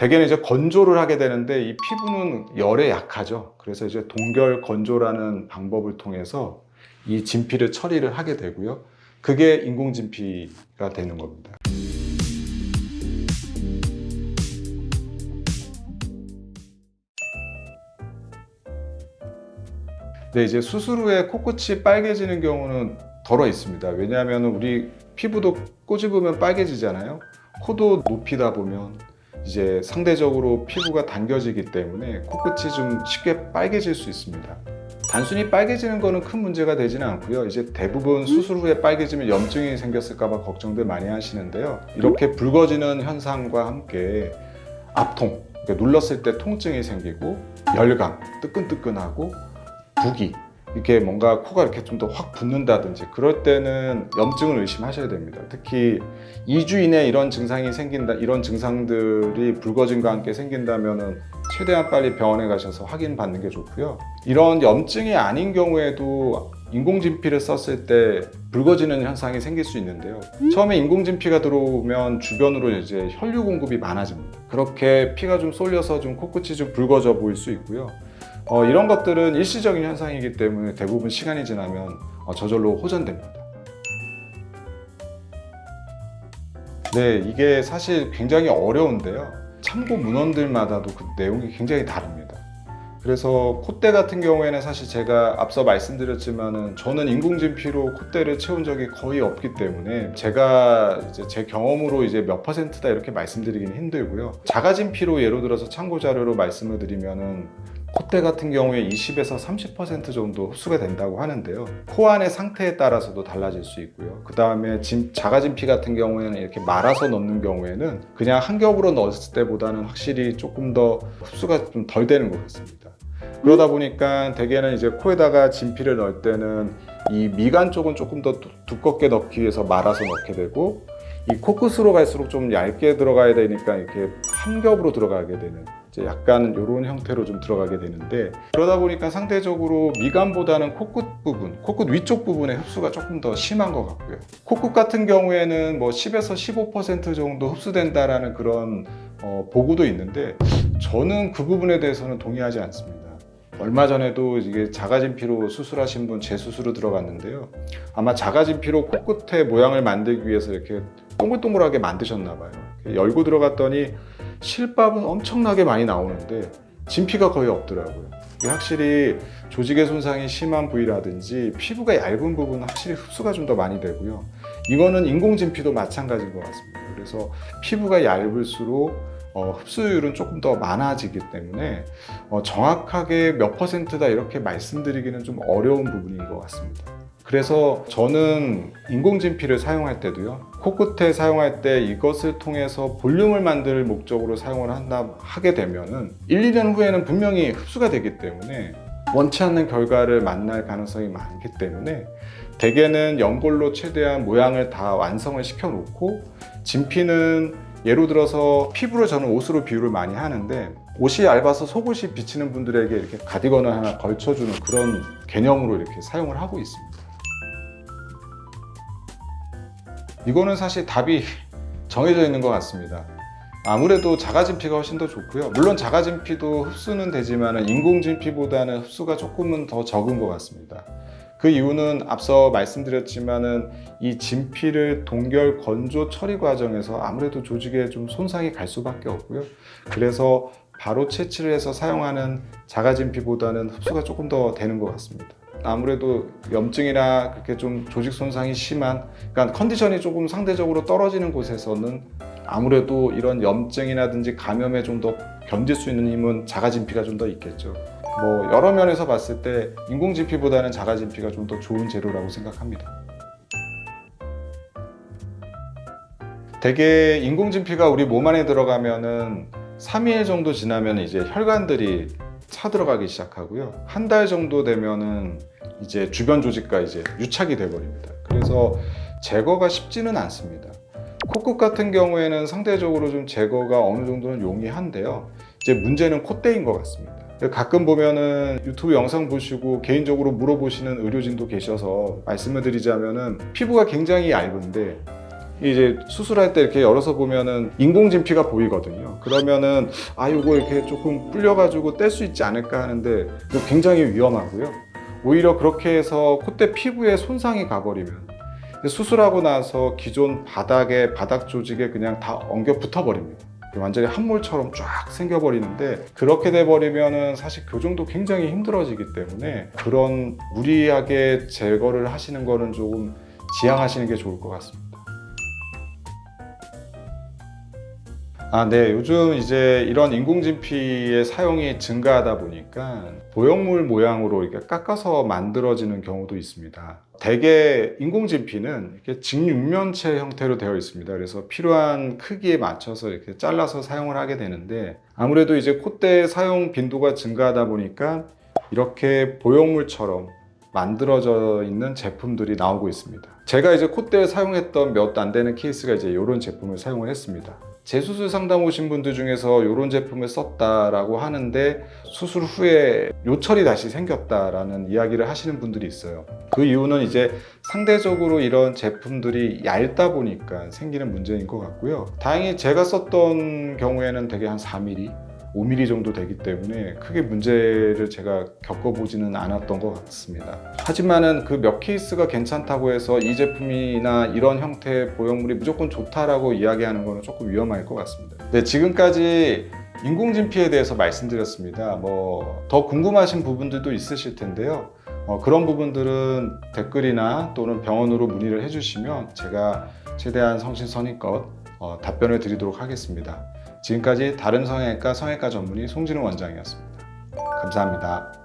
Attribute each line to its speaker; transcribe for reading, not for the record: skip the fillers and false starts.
Speaker 1: 대개는 이제 건조를 하게 되는데 이 피부는 열에 약하죠. 그래서 이제 동결 건조라는 방법을 통해서 이 진피를 처리를 하게 되고요. 그게 인공 진피가 되는 겁니다. 네, 이제 수술 후에 코끝이 빨개지는 경우는 덜어 있습니다. 왜냐하면 우리 피부도 꼬집으면 빨개지잖아요. 코도 높이다 보면 이제 상대적으로 피부가 당겨지기 때문에 코끝이 좀 쉽게 빨개질 수 있습니다. 단순히 빨개지는 거는 큰 문제가 되지는 않고요. 이제 대부분 수술 후에 빨개지면 염증이 생겼을까 봐 걱정들 많이 하시는데요. 이렇게 붉어지는 현상과 함께 압통, 그러니까 눌렀을 때 통증이 생기고 열감, 뜨끈뜨끈하고 부기, 이렇게 뭔가 코가 이렇게 좀 더 확 붓는다든지 그럴 때는 염증을 의심하셔야 됩니다. 특히 2주 이내에 이런 증상이 생긴다, 이런 증상들이 붉어짐과 함께 생긴다면은 최대한 빨리 병원에 가셔서 확인 받는 게 좋고요. 이런 염증이 아닌 경우에도 인공진피를 썼을 때 붉어지는 현상이 생길 수 있는데요. 처음에 인공진피가 들어오면 주변으로 이제 혈류 공급이 많아집니다. 그렇게 피가 좀 쏠려서 좀 코끝이 좀 붉어져 보일 수 있고요. 이런 것들은 일시적인 현상이기 때문에 대부분 시간이 지나면 저절로 호전됩니다. 네, 이게 사실 굉장히 어려운데요. 참고 문헌들마다도 그 내용이 굉장히 다릅니다. 그래서 콧대 같은 경우에는 사실 제가 앞서 말씀드렸지만은 저는 인공진피로 콧대를 채운 적이 거의 없기 때문에 제가 이제 제 경험으로 이제 몇 퍼센트다 이렇게 말씀드리기는 힘들고요. 자가진피로 예로 들어서 참고 자료로 말씀을 드리면은 콧대 같은 경우에 20에서 30% 정도 흡수가 된다고 하는데요. 코 안의 상태에 따라서도 달라질 수 있고요. 그 다음에 자가진피 같은 경우에는 이렇게 말아서 넣는 경우에는 그냥 한 겹으로 넣었을 때보다는 확실히 조금 더 흡수가 좀 덜 되는 것 같습니다. 그러다 보니까 대개는 이제 코에다가 진피를 넣을 때는 이 미간 쪽은 조금 더 두껍게 넣기 위해서 말아서 넣게 되고 이 코끝으로 갈수록 좀 얇게 들어가야 되니까 이렇게 한 겹으로 들어가게 되는 이제 약간 이런 형태로 좀 들어가게 되는데 그러다 보니까 상대적으로 미간보다는 코끝 부분, 코끝 위쪽 부분의 흡수가 조금 더 심한 것 같고요. 코끝 같은 경우에는 뭐 10에서 15% 정도 흡수된다라는 그런 보고도 있는데 저는 그 부분에 대해서는 동의하지 않습니다. 얼마 전에도 이게 자가진피로 수술하신 분 재수술로 들어갔는데요. 아마 자가진피로 코끝의 모양을 만들기 위해서 이렇게 동글동글하게 만드셨나 봐요. 열고 들어갔더니 실밥은 엄청나게 많이 나오는데 진피가 거의 없더라고요. 이게 확실히 조직의 손상이 심한 부위라든지 피부가 얇은 부분은 확실히 흡수가 좀 더 많이 되고요. 이거는 인공진피도 마찬가지인 것 같습니다. 그래서 피부가 얇을수록 흡수율은 조금 더 많아지기 때문에 정확하게 몇 퍼센트다 이렇게 말씀드리기는 좀 어려운 부분인 것 같습니다. 그래서 저는 인공진피를 사용할 때도요, 코끝에 사용할 때 이것을 통해서 볼륨을 만들 목적으로 사용을 하게 되면은 1, 2년 후에는 분명히 흡수가 되기 때문에 원치 않는 결과를 만날 가능성이 많기 때문에 대개는 연골로 최대한 모양을 다 완성을 시켜 놓고 진피는 예로 들어서 피부를 저는 옷으로 비유를 많이 하는데 옷이 얇아서 속옷이 비치는 분들에게 이렇게 가디건을 하나 걸쳐주는 그런 개념으로 이렇게 사용을 하고 있습니다. 이거는 사실 답이 정해져 있는 것 같습니다. 아무래도 자가진피가 훨씬 더 좋고요. 물론 자가진피도 흡수는 되지만 인공진피보다는 흡수가 조금은 더 적은 것 같습니다. 그 이유는 앞서 말씀드렸지만은 이 진피를 동결 건조 처리 과정에서 아무래도 조직에 좀 손상이 갈 수밖에 없고요. 그래서 바로 채취를 해서 사용하는 자가진피보다는 흡수가 조금 더 되는 것 같습니다. 아무래도 염증이나 그렇게 좀 조직 손상이 심한, 그러니까 컨디션이 조금 상대적으로 떨어지는 곳에서는 아무래도 이런 염증이라든지 감염에 좀 더 견딜 수 있는 힘은 자가진피가 좀 더 있겠죠. 뭐 여러 면에서 봤을 때 인공진피보다는 자가진피가 좀 더 좋은 재료라고 생각합니다. 대개 인공진피가 우리 몸 안에 들어가면은 3일 정도 지나면 이제 혈관들이 차 들어가기 시작하고요. 한 달 정도 되면은 이제 주변 조직과 이제 유착이 돼버립니다. 그래서 제거가 쉽지는 않습니다. 코끝 같은 경우에는 상대적으로 좀 제거가 어느 정도는 용이한데요. 이제 문제는 콧대인 것 같습니다. 가끔 보면은 유튜브 영상 보시고 개인적으로 물어보시는 의료진도 계셔서 말씀을 드리자면은 피부가 굉장히 얇은데 이제 수술할 때 이렇게 열어서 보면은 인공진피가 보이거든요. 그러면은 이거 이렇게 조금 불려가지고 뗄 수 있지 않을까 하는데 이거 굉장히 위험하고요. 오히려 그렇게 해서 콧대 피부에 손상이 가버리면 수술하고 나서 기존 바닥 조직에 그냥 다 엉겨 붙어버립니다. 완전히 함몰처럼 쫙 생겨버리는데 그렇게 돼버리면은 사실 교정도 굉장히 힘들어지기 때문에 그런 무리하게 제거를 하시는 거는 조금 지양하시는 게 좋을 것 같습니다. 네. 요즘 이제 이런 인공진피의 사용이 증가하다 보니까 보형물 모양으로 이렇게 깎아서 만들어지는 경우도 있습니다. 대개 인공진피는 이렇게 직육면체 형태로 되어 있습니다. 그래서 필요한 크기에 맞춰서 이렇게 잘라서 사용을 하게 되는데 아무래도 이제 콧대 사용 빈도가 증가하다 보니까 이렇게 보형물처럼 만들어져 있는 제품들이 나오고 있습니다. 제가 이제 콧대에 사용했던 몇 안 되는 케이스가 이제 이런 제품을 사용을 했습니다. 재수술 상담 오신 분들 중에서 이런 제품을 썼다라고 하는데 수술 후에 요철이 다시 생겼다라는 이야기를 하시는 분들이 있어요. 그 이유는 이제 상대적으로 이런 제품들이 얇다 보니까 생기는 문제인 것 같고요. 다행히 제가 썼던 경우에는 되게 한 4mm 5mm 정도 되기 때문에 크게 문제를 제가 겪어보지는 않았던 것 같습니다. 하지만은 그 몇 케이스가 괜찮다고 해서 이 제품이나 이런 형태의 보형물이 무조건 좋다라고 이야기하는 거는 조금 위험할 것 같습니다. 네, 지금까지 인공진피에 대해서 말씀드렸습니다. 더 궁금하신 부분들도 있으실 텐데요. 그런 부분들은 댓글이나 또는 병원으로 문의를 해주시면 제가 최대한 성심성의껏 답변을 드리도록 하겠습니다. 지금까지 다른 성형외과 전문의 송진우 원장이었습니다. 감사합니다.